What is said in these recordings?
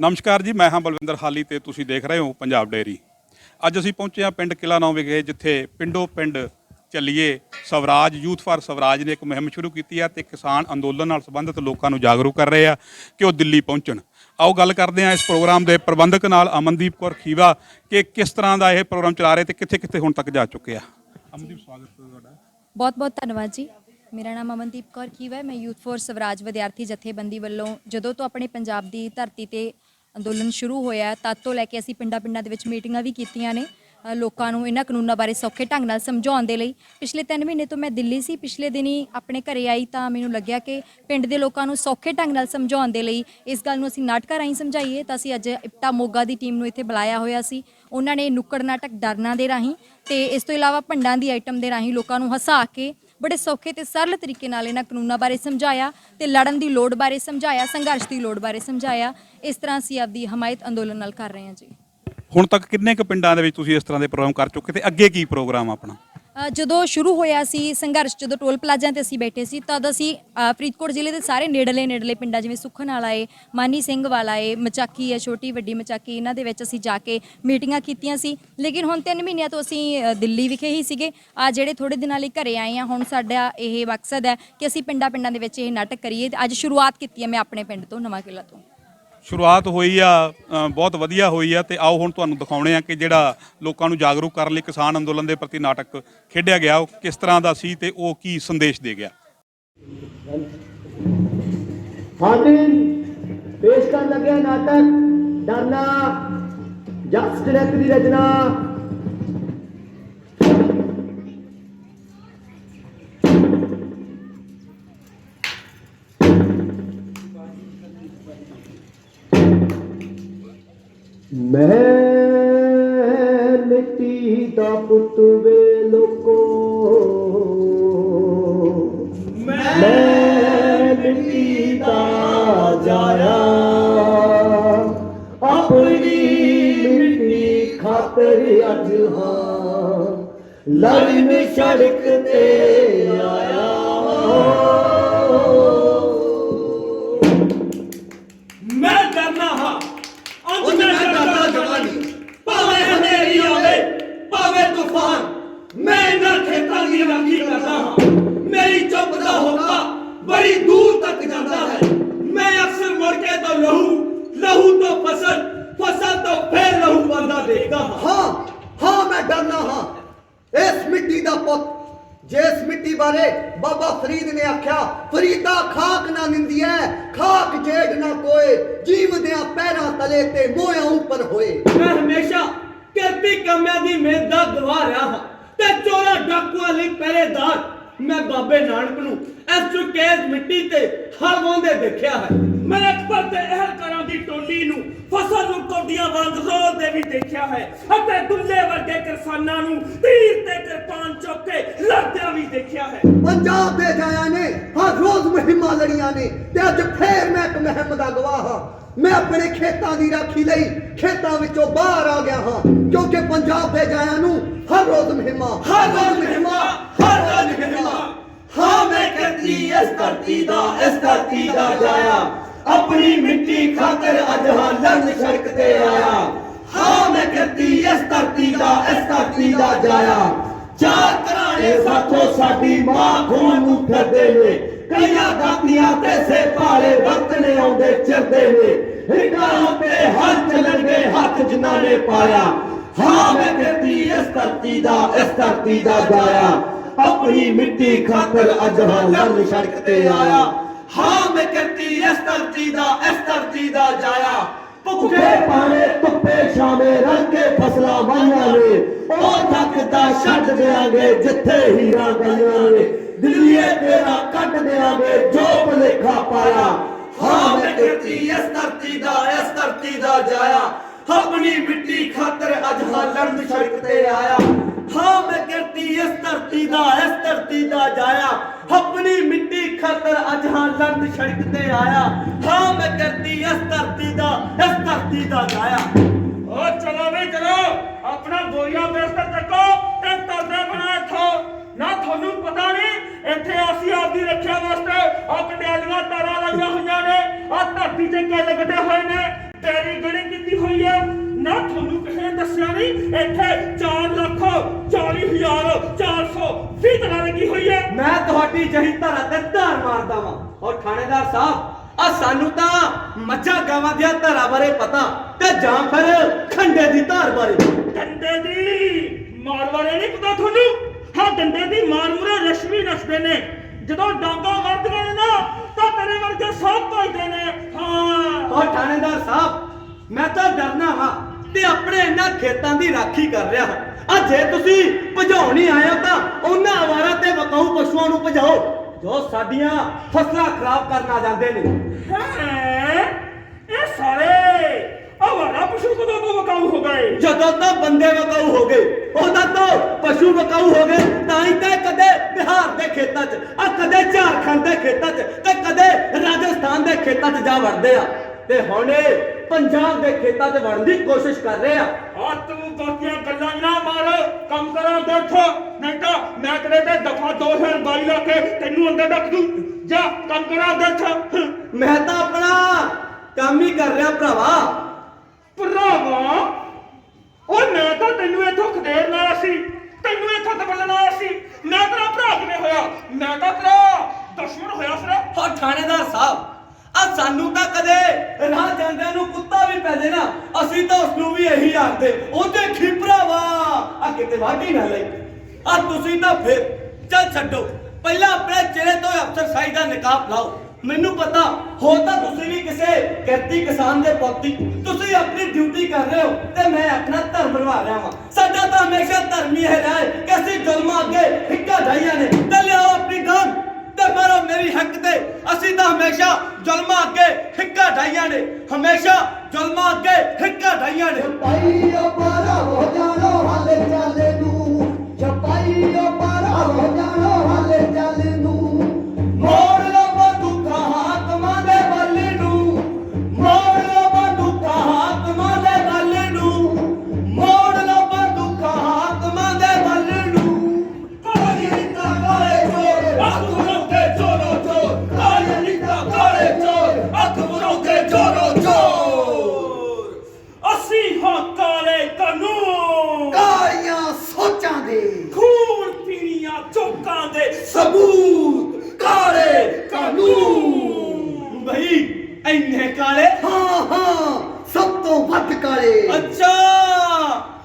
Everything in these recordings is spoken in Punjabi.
नमस्कार जी, मैं हाँ बलविंदर हाली ते तुसीं देख रहे हो पंजाब डेयरी। ਅੱਜ ਅਸੀਂ ਪਹੁੰਚੇ ਹਾਂ ਪਿੰਡ ਕਿਲਾ ਨੌਂ ਵਿਖੇ, ਜਿੱਥੇ ਪਿੰਡੋਂ ਪਿੰਡ ਚੱਲੀਏ ਸਵਰਾਜ ਯੂਥ ਫਾਰ ਸਵਰਾਜ ਨੇ ਇੱਕ ਮੁਹਿੰਮ ਸ਼ੁਰੂ ਕੀਤੀ ਆ ਤੇ ਕਿਸਾਨ ਅੰਦੋਲਨ ਨਾਲ ਸੰਬੰਧਿਤ ਲੋਕਾਂ ਨੂੰ ਜਾਗਰੂਕ ਕਰ ਰਹੇ ਆ ਕਿ ਉਹ ਦਿੱਲੀ ਪਹੁੰਚਣ। ਆਓ ਗੱਲ ਕਰਦੇ ਹਾਂ ਇਸ ਪ੍ਰੋਗਰਾਮ ਦੇ ਪ੍ਰਬੰਧਕ ਨਾਲ, ਅਮਨਦੀਪ ਕੌਰ ਖੀਵਾ, ਕਿ ਕਿਸ ਤਰ੍ਹਾਂ ਦਾ ਇਹ ਪ੍ਰੋਗਰਾਮ ਚਲਾ ਰਹੇ ਤੇ ਕਿੱਥੇ ਕਿੱਥੇ ਹੁਣ ਤੱਕ ਜਾ ਚੁੱਕੇ ਆ। ਅਮਨਦੀਪ, ਸਵਾਗਤ ਹੈ ਤੁਹਾਡਾ। बहुत बहुत धन्यवाद जी। मेरा नाम अमनदीप कौर खीवा है। मैं यूथ फॉर स्वराज विद्यार्थी जथेबंदी ਵੱਲੋਂ ਜਦੋਂ ਤੋਂ ਆਪਣੇ ਪੰਜਾਬ ਦੀ ਧਰਤੀ ਤੇ ਅੰਦੋਲਨ ਸ਼ੁਰੂ ਹੋਇਆ ਤਦ ਤੋਂ ਲੈ ਕੇ ਅਸੀਂ ਪਿੰਡਾਂ ਦੇ ਵਿੱਚ ਮੀਟਿੰਗਾਂ ਵੀ ਕੀਤੀਆਂ ਨੇ ਲੋਕਾਂ ਨੂੰ ਇਹਨਾਂ ਕਾਨੂੰਨਾਂ ਬਾਰੇ ਸੌਖੇ ਢੰਗ ਨਾਲ ਸਮਝਾਉਣ ਦੇ ਲਈ। ਪਿਛਲੇ 3 ਮਹੀਨੇ ਤੋਂ ਮੈਂ ਦਿੱਲੀ ਸੀ। ਪਿਛਲੇ ਦਿਨੀ ਆਪਣੇ ਘਰੇ ਆਈ ਤਾਂ ਮੈਨੂੰ ਲੱਗਿਆ ਕਿ ਪਿੰਡ ਦੇ ਲੋਕਾਂ ਨੂੰ ਸੌਖੇ ਢੰਗ ਨਾਲ ਸਮਝਾਉਣ ਦੇ ਲਈ ਇਸ ਗੱਲ ਨੂੰ ਅਸੀਂ ਨਾਟਕਾਂ ਰਾਹੀਂ ਸਮਝਾਈਏ। ਤਾਂ ਅਸੀਂ ਅੱਜ ਇਪਟਾ ਮੋਗਾ ਦੀ ਟੀਮ ਨੂੰ ਇੱਥੇ ਬੁਲਾਇਆ ਹੋਇਆ ਸੀ। ਉਹਨਾਂ ਨੇ ਨੁੱਕੜ ਨਾਟਕ ਡਰਨਾ ਦੇ ਰਾਹੀਂ ਤੇ ਇਸ ਤੋਂ ਇਲਾਵਾ ਭੰਡਾਂ ਦੀ ਆਈਟਮ ਦੇ ਰਾਹੀਂ ਲੋਕਾਂ ਨੂੰ ਹਸਾ ਕੇ ਬੜੇ ਸੌਖੇ ਤੇ ਸਰਲ ਤਰੀਕੇ ਨਾਲ ਇਹਨਾਂ ਕਾਨੂੰਨਾਂ ਬਾਰੇ ਸਮਝਾਇਆ ਤੇ ਲੜਨ ਦੀ ਲੋੜ ਬਾਰੇ ਸਮਝਾਇਆ, ਸੰਘਰਸ਼ ਦੀ ਲੋੜ ਬਾਰੇ ਸਮਝਾਇਆ। ਇਸ ਤਰ੍ਹਾਂ ਅਸੀਂ ਆਪਦੀ ਹਮਾਇਤ ਅੰਦੋਲਨ ਨਾਲ ਕਰ ਰਹੇ ਹਾਂ ਜੀ। ਹੁਣ ਤੱਕ ਕਿੰਨੇ ਕੁ ਪਿੰਡਾਂ ਦੇ ਵਿੱਚ ਤੁਸੀਂ ਇਸ ਤਰ੍ਹਾਂ ਦੇ ਪ੍ਰੋਗਰਾਮ ਕਰ ਚੁੱਕੇ ਤੇ ਅੱਗੇ ਕੀ ਪ੍ਰੋਗਰਾਮ ਆਪਣਾ? ਜਦੋਂ ਸ਼ੁਰੂ ਹੋਇਆ ਸੀ ਸੰਘਰਸ਼, ਜਦੋਂ ਟੋਲ ਪਲਾਜ਼ਿਆਂ ਤੇ ਅਸੀਂ ਬੈਠੇ ਸੀ ਤਦ ਅਸੀਂ ਫਰੀਦਕੋਟ ਜ਼ਿਲ੍ਹੇ ਦੇ ਸਾਰੇ ਨੇੜਲੇ ਪਿੰਡਾਂ ਜਿਵੇਂ ਸੁਖਨ ਵਾਲਾ ਏ, ਮਾਨੀ ਸਿੰਘ ਵਾਲਾ ਏ, ਮਚਾਕੀ ਹੈ, ਛੋਟੀ ਵੱਡੀ ਮਚਾਕੀ, ਇਹਨਾਂ ਦੇ ਵਿੱਚ ਅਸੀਂ ਜਾ ਕੇ ਮੀਟਿੰਗਾਂ ਕੀਤੀਆਂ ਸੀ। ਲੇਕਿਨ ਹੁਣ 3 ਮਹੀਨਿਆਂ ਤੋਂ ਅਸੀਂ ਦਿੱਲੀ ਵਿਖੇ ਹੀ ਸੀਗੇ। ਜਿਹੜੇ ਥੋੜ੍ਹੇ ਦਿਨਾਂ ਲਈ ਘਰੇ ਆਏ ਹਾਂ, ਹੁਣ ਸਾਡਾ ਇਹ ਮਕਸਦ ਹੈ ਕਿ ਅਸੀਂ ਪਿੰਡਾਂ ਦੇ ਵਿੱਚ ਇਹ ਨਾਟਕ ਕਰੀਏ। ਤੇ ਅੱਜ ਸ਼ੁਰੂਆਤ ਕੀਤੀ ਹੈ ਮੈਂ ਆਪਣੇ ਪਿੰਡ ਤੋਂ, ਨਵਾਂ ਕਿਲਾ ਤੋਂ। ਸ਼ੁਰੂਆਤ ਹੋਈ ਆ, ਬਹੁਤ ਵਧੀਆ ਹੋਈ ਆ। ਤੇ ਆਓ ਹੁਣ ਤੁਹਾਨੂੰ ਦਿਖਾਉਣੇ ਆ ਕਿ ਜਿਹੜਾ ਲੋਕਾਂ ਨੂੰ ਜਾਗਰੂਕ ਕਰਨ ਲਈ ਕਿਸਾਨ ਅੰਦੋਲਨ ਦੇ ਪ੍ਰਤੀ ਨਾਟਕ ਖੇਡਿਆ ਗਿਆ ਉਹ ਕਿਸ ਤਰ੍ਹਾਂ ਦਾ ਸੀ ਤੇ ਉਹ ਕੀ ਸੰਦੇਸ਼ ਦੇ ਗਿਆ। ਹਾਂਜੀ, ਪੇਸ਼ ਕਰਨ ਲੱਗਿਆ ਨਾਟਕ ਡਰਨਾ, ਜਸ ਡਿਰੈਕਟ ਦੀ ਰਚਨਾ। मैं मिट्टी दा पुत वे लोको, मैं मिट्टी दा जाया, अपनी मिट्टी खातर अज हाँ लड़न सड़क ते आया। मैं डरना हाँ, मैं डरदा जवानी, भावे हनेरी आवे, भावे तूफान, मैं इन्हां खेतां दी राखी करदा हां। मेरी चुप दा होका बड़ी दूर तक जाता है। मैं अक्सर मुड़ के तो लहू तो फसल तो फिर लहू बनदा देखदा हां। हाँ मैं डरना हाँ। इस मिट्टी दा पुत जिस मिट्टी बारे बाबा फरीद ने आख्या, फरीदा खाक ना निंदी है, खाक जेड़ ना कोए, जीवदियां पैरां तले ते मोया ऊपर होए। मैं हमेशा करती कामयां दी मेहनत दा गवाह रहा हां ते चोरा डाकुआं लई पहरेदार। मैं बाबे नानक नूं इस चुकेस मिट्टी ते हर वांदे देखिया है। मैं अकबर ते अहलकारां दी टोली नूं फसल नूं कौडियां वांग रोलदे भी देखिया है अते दुल्ले वर्गे किसानां नूं तीर ते किरपान चुक के लड़दियां भी देखिया है। पंजाब दे जाया ने हर रोज मुहिमां लड़ियां ने ते अज फिर मैं एक मुहिम दा गवाह हां। मैं अपने खेतां दी राखी लई खेतां विचों बाहर आ गया हां, क्योंकि पंजाब दे जाया नूं हर रोज मुहिमां, हर रोज मुहिमां, हर रोज मुहिमां। हाँ मैं करती इस धरती दा जाया, अपनी मिट्टी खातर अज हाँ लड़न सड़क ते आया। हाँ मैं करती इस धरती दा जाया, चार घराने साथों साडी मां खून नूं फिरदे ने, कईयां दातियां ते से पाले वतने आउंदे चिरदे ने, हिकां ते हल चलणगे हथ जिन्हां ने पाया। हाँ मैं करती इस धरती दा जाया, अपनी मिट्टी खातर अज हाँ लड़न सड़क ते आया। हाँ मैं करती इस धरती दा जाया, भुखे पाने धुप्पे छावे रंगे फसलां वाहियां ने, ओ थकदा छड्ड देंगे जिथे हीरां गईयां ने, दिलिए तेरा कट देंगे जो भुलेखा पाया। हाँ मैं करती इस धरती दा जाया, अपनी मिट्टी खातर अज हाँ लड़न सड़क ते आया। हाँ मैं करती इस धरती दा जाया, अपनी मिट्टी खातर अज हाँ लड़न सड़क ते आया। हाँ मैं करती इस धरती दा जाया। ओ चलो भी चलो, अपना बोरिया बेस्तर चको ते तरदे बना थो ना, थानू पता नहीं इत्थे आसी आपदी रक्षा वास्ते आ कंडियालियां तारां लाईयां होईयां ने, आ धरती ते किल कटे होए ने। तेरी ਗਣੀ ਕੀਤੀ ਹੋਈ ਹੈ ਨਾ ਤੁਹਾਨੂੰ ਕਿਸੇ ਨੇ ਦੱਸਿਆ ਨਹੀਂ ਇੱਥੇ 4,40,420 ਤਰ੍ਹਾਂ ਲੱਗੀ ਹੋਈ ਹੈ ਮੈਂ ਤੁਹਾਡੀ ਜਹੀ ਧਾਰਾ ਤੇ ਧਾਰ ਮਾਰਦਾ ਵਾਂ ਔਰ ਥਾਣੇਦਾਰ ਸਾਹਿਬ ਆ ਸਾਨੂੰ ਤਾਂ ਮੱਝਾਂ ਗਾਵਾਂ ਦੀਆਂ ਧਾਰਾਂ ਬਾਰੇ ਪਤਾ ਤੇ ਜਾਂ ਫਿਰ ਖੰਡੇ ਦੀ ਧਾਰ ਬਾਰੇ ਡੰਡੇ ਦੀ ਮਾਰ ਬਾਰੇ ਨਹੀਂ ਪਤਾ ਤੁਹਾਨੂੰ ਹਾਂ ਡੰਡੇ ਦੀ ਮਾਰ ਮੂਰੇ ਰਸ਼ਮੀ ਨੱਚਦੇ ਨੇ ਜਦੋਂ ਡਾਂਗਾ ਵਰਦੀਆਂ ਨੇ ਨਾ ਤਾਂ ਤੇਰੇ ਵਰਗੇ ਸਭ ਭਜਦੇ ਨੇ ਹਾਂ ਔਰ ਥਾਣੇਦਾਰ ਸਾਹਿਬ ਮੈਂ ਤਾਂ ਡਰਨਾ ਵਾਂ ਤੇ ਆਪਣੇ ਇਹਨਾਂ ਖੇਤਾਂ ਦੀ ਰਾਖੀ ਕਰ ਰਿਹਾ ਹਾਂ ਆ ਜੇ ਤੁਸੀਂ ਭਜਾਉਣ ਹੀ ਆਏ ਹੋ ਤਾਂ ਉਹਨਾਂ ਆਵਾਰਾ ਤੇ ਵਕਾਊ ਪਸ਼ੂਆਂ ਨੂੰ ਭਜਾਓ ਜੋ ਸਾਡੀਆਂ ਫਸਲਾਂ ਖਰਾਬ ਕਰਨ ਆ ਜਾਂਦੇ ਨੇ ਹੈਂ? ਇਹ ਸਾਰੇ ਆਵਾਰਾ ਪਸ਼ੂ ਕਦੋਂ ਤੋਂ ਵਕਾਊ ਹੋ ਗਏ ਜਦੋਂ ਤਾਂ ਬੰਦੇ ਵਕਾਊ ਹੋ ਗਏ ਉਹਦਾ ਤਾਂ ਪਸ਼ੂ ਵਕਾਊ ਹੋ ਗਏ ਤਾਂ ਹੀ ਤਾਂ ਕਦੇ ਬਿਹਾਰ ਦੇ ਖੇਤਾਂ 'ਚ ਆ ਕਦੇ ਝਾਰਖੰਡ ਦੇ ਖੇਤਾਂ 'ਚ ਤੇ ਕਦੇ ਰਾਜਸਥਾਨ ਦੇ ਖੇਤਾਂ 'ਚ ਜਾ ਵੜਦੇ ਆ ਤੇ ਹੁਣ ਇਹ ਪੰਜਾਬ ਦੇ ਖੇਤਾਂ 'ਚ ਵੜਨ ਦੀ ਕੋਸ਼ਿਸ਼ ਕਰ ਰਹੇ ਆ ਆ ਤੂੰ ਬਾਕੀਆਂ ਗੱਲਾਂ ਨਾ ਮਾਰ ਕੰਮ ਕਰਾਂ ਦੇਖੋ ਨਹੀਂ ਤਾਂ ਮੈਂ ਤੇਰੇ ਤੇ ਦਫਾ 2022 ਲਾ ਕੇ ਤੈਨੂੰ ਅੰਦਰ ਰੱਖ ਦੂੰ ਜਾ ਕੰਮ ਕਰਾਂ ਦੇਖ ਮੈਂ ਤਾਂ ਆਪਣਾ ਕੰਮ ਹੀ ਕਰ ਰਿਹਾ ਭਰਾਵਾ ਭਰਾਵਾ ਉਹ ਮੈਂ ਤਾਂ ਤੈਨੂੰ ਇੱਥੋਂ ਖਦੇੜਨ ਆਇਆ ਸੀ ਤੈਨੂੰ ਇੱਥੋਂ ਦਬਲਣ ਆਇਆ ਸੀ ਮੈਂ ਤੇਰਾ ਭਰਾ ਕਿਵੇਂ ਹੋਇਆ ਮੈਂ ਤਾਂ ਤੇਰਾ ਦੁਸ਼ਮਣ ਹੋਇਆ ਫਿਰ ਔਰ ਥਾਣੇਦਾਰ ਸਾਹਿਬ ਆ ਸਾਨੂੰ ਤਾਂ ਕਦੇ ਰਾਹ ਜਾਂਦਿਆਂ ਨੂੰ ਕੁੱਤਾ ਵੀ ਪੈ ਜੇ ਨਾ ਅਸੀਂ ਤਾਂ ਉਸ ਨੂੰ ਵੀ ਇਹੀ ਆਖਦੇ ਉਹ ਦੇਖੀ ਭਰਾਵਾ ਆ ਕਿਤੇ ਵਾਢੀ ਨਾ ਲਈ ਆ ਤੁਸੀਂ ਤਾਂ ਫਿਰ ਚੱਲ ਛੱਡੋ ਪਹਿਲਾਂ ਆਪਣੇ ਚਿਹਰੇ ਤੋਂ ਅਫਸਰਸ਼ਾਹੀ ਦਾ ਨਿਕਾਬ ਲਾਓ ਮੈਨੂੰ ਪਤਾ ਹੋ ਤਾਂ ਤੁਸੀਂ ਵੀ ਕਿਸੇ ਕਿਰਤੀ ਕਿਸਾਨ ਦੇ ਪੋਤੀ ਤੁਸੀਂ ਆਪਣੀ ਡਿਊਟੀ ਕਰ ਰਹੇ ਹੋ ਤੇ ਮੈਂ ਆਪਣਾ ਧਰਮ ਨਿਭਾ ਰਿਹਾ ਹਾਂ ਸਾਡਾ ਤਾਂ ਹਮੇਸ਼ਾ ਧਰਮ ਹੀ ਹੈ ਰਾਏ ਕਿ ਅਸੀਂ ਜ਼ੁਲਮਾਂ ਅੱਗੇ ਹਿੱਕਾ ਢਾਈਆਂ ਨੇ ਤੇ ਲਿਆਓ ਆਪਣੀ ਗਾਂ ਤੇ ਮਾਰੋ ਮੇਰੀ ਹੱਕ ਤੇ ਅਸੀਂ ਤਾਂ ਹਮੇਸ਼ਾ ਜ਼ੁਲਮਾਂ ਅੱਗੇ ਹਿੱਕਾ ਢਾਈਆਂ ਨੇ ਹਮੇਸ਼ਾ ਜ਼ੁਲਮਾਂ ਅੱਗੇ ਹਿੱਕਾ ਢਾਈਆਂ ਨੇ ਪਾਈ ਪਾਰਾ ਹੋ ਜਾਣੋ ਹਾਲੇ ਚਾਲੇ ਨੂੰ ਛਪਾਈ ਪਾਰਾ ਹੋ ਜਾਣੋ ਹਾਲੇ ਚਾਲੇ ਨੂੰ ਮੋੜ ਲੋ ਬੰਦੂਕਾਂ ਹਾਕਮਾਂ ਦੇ ਵੱਲ ਨੂੰ ਮੋੜ ਲੋ ਬੰਦੂਕਾਂ ਹਾਕਮਾਂ ਦੇ ਵੱਲ ਨੂੰ ਮੋੜ ਲੋ ਬੰਦੂਕਾਂ ਹਾਕਮਾਂ ਦੇ ਵੱਲ ਨੂੰ ਕਾਲੇ ਨੀਤਾ ਕਾਲੇ ਚੋਰ ਅੱਖ ਮਰੋਂਦੇ ਚੋਰੋ ਚੋਰ ਕਾਲੇ ਨੀਤਾ ਕਾਲੇ ਚੋਰ ਅੱਖ ਮਰੋਂਦੇ ਚੋਰੋ ਚੋਰ ਅਸੀਂ ਹਾਂ ਕਾਲੇ ਕਾਨੂੰਨ ਕਾਲੀਆਂ ਸੋਚਾਂ ਦੇ ਖੂਨ ਪੀਣੀਆਂ ਚੌਕਾਂ ਦੇ ਸਬੂਤ ਕਾਲੇ ਕਾਨੂੰਨ ਬਈ ਇੰਨੇ ਕਾਲੇ ਹਾਂ ਹਾਂ ਸਭ ਤੋਂ ਵੱਧ ਕਾਲੇ ਅੱਛਾ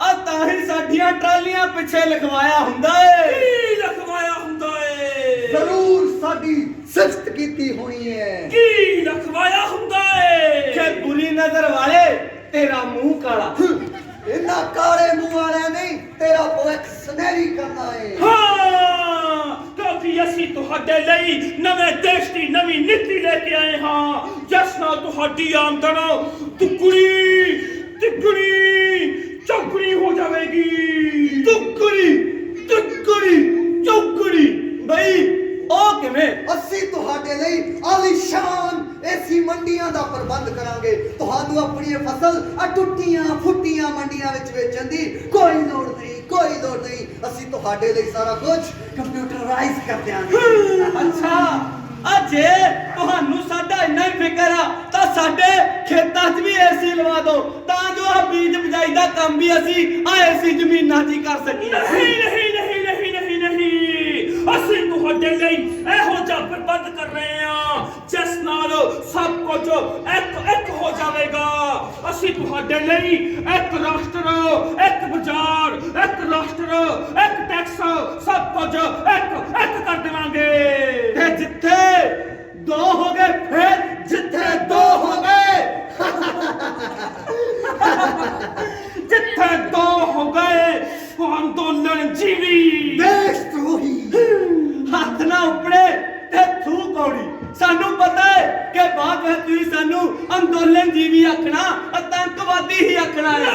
ਆ ਤਾਂ ਹੀ ਸਾਡੀਆਂ ਟਰਾਲੀਆਂ ਪਿੱਛੇ ਲਿਖਵਾਇਆ ਹੁੰਦਾ ਏ ਕੀ ਲਖਵਾਇਆ ਹੁੰਦਾ ਏ ਜ਼ਰੂਰ ਸਾਡੀ ਸਿਫਤ ਕੀਤੀ ਹੋਣੀ ਹੈ ਕੀ ਲਖਵਾਇਆ ਹੁੰਦਾ ਏ ਕਿ ਬੁਰੀ ਨਜ਼ਰ ਵਾਲੇ ਤੇਰਾ ਮੂੰਹ ਕਾਲਾ ਇਹਨਾਂ ਕਾਲੇ ਮੂੰਹ ਵਾਲਿਆਂ ਨੇ ਤੇਰਾ ਭਵਿੱਖ ਸੁਨਹਿਰੀ ਕਰਨਾ ਹੈ ਹਾਂ ਕਿਉਂਕਿ ਅਸੀਂ ਤੁਹਾਡੇ ਲਈ ਨਵੇਂ ਦੇਸ਼ ਦੀ ਨਵੀਂ ਨੀਤੀ ਲੈ ਕੇ ਆਏ ਹਾਂ ਜਿਸ ਨਾਲ ਤੁਹਾਡੀ ਆਮਦਨ ਤਿੱਗਣੀ ਚੌਗੁਣੀ ਹੋ ਜਾਵੇਗੀ ਟੁਕੜੀ ਚੌਕੜੀ ਬਈ ਉਹ ਕਿਵੇਂ ਅਸੀਂ ਤੁਹਾਡੇ ਲਈ ਆਲੀਸ਼ਾਨ ਐਸੀ ਮੰਡੀਆਂ ਦਾ ਪ੍ਰਬੰਧ ਕਰਾਂਗੇ ਤੁਹਾਨੂੰ ਆਪਣੀ ਇਹ ਫਸਲ ਟੁੱਟੀਆਂ ਫੁੱਟੀਆਂ ਮੰਡੀਆਂ ਵਿੱਚ ਵੇਚਣ ਦੀ ਕੋਈ ਲੋੜ ਨਹੀਂ ਅਸੀਂ ਤੁਹਾਡੇ ਲਈ ਸਾਰਾ ਕੁਝ ਕੰਪਿਊਟਰਾਈਜ਼ ਕਰ ਦਿਆਂਗੇ ਅੱਛਾ ਆ ਜੇ ਤੁਹਾਨੂੰ ਸਾਡਾ ਇੰਨਾ ਹੀ ਫਿਕਰ ਆ ਤਾਂ ਸਾਡੇ ਖੇਤਾਂ 'ਚ ਵੀ ਏਸੀ ਲਵਾ ਦਿਓ ਤਾਂ ਜੋ ਆ ਬੀਜ ਬਿਜਾਈ ਦਾ ਕੰਮ ਵੀ ਅਸੀਂ ਆ ਏਸੀ ਜ਼ਮੀਨਾਂ 'ਚ ਹੀ ਕਰ ਸਕੀਏ ਨਹੀਂ ਅਸੀਂ ਤੁਹਾਡੇ ਲਈ ਇਹੋ ਜਿਹਾ ਪ੍ਰਬੰਧ ਕਰ ਰਹੇ ਹਾਂ ਜਿਸ ਨਾਲ ਸਭ ਕੁਝ ਇੱਕ ਹੋ ਜਾਵੇਗਾ ਅਸੀਂ ਤੁਹਾਡੇ ਲਈ ਇੱਕ ਰਾਸ਼ਟਰ ਇੱਕ ਬਾਜ਼ਾਰ ਇੱਕ ਰਾਸ਼ਟਰ ਇੱਕ ਟੈਕਸ ਸਭ ਕੁਝ ਇੱਕ ਕਰ ਦੇਵਾਂਗੇ ਤੇ ਜਿੱਥੇ ਦੋ ਹੋ ਗਏ ਫਿਰ ਜਿੱਥੇ ਦੋ ਹੋ ਗਏ ਜਿੱਥੇ ਦੋ ਹੋ ਗਏ ਉਹ ਅੰਦੋਲਨ ਜੀਵੀ ਦੇਸ਼ ਧਰੋਹੀ ਹੱਥ ਨਾ ਉੱਪੜੇ ਤੇ ਥੂ ਕੌੜੀ ਸਾਨੂੰ ਪਤਾ ਹੈ ਕਿ ਬਾਅਦ ਵਿੱਚ ਤੁਸੀਂ ਸਾਨੂੰ ਅੰਦੋਲਨ ਜੀਵੀ ਆਖਣਾ ਆਤੰਕਵਾਦੀ ਹੀ ਆਖਣਾ ਹੈ ਨਹੀਂ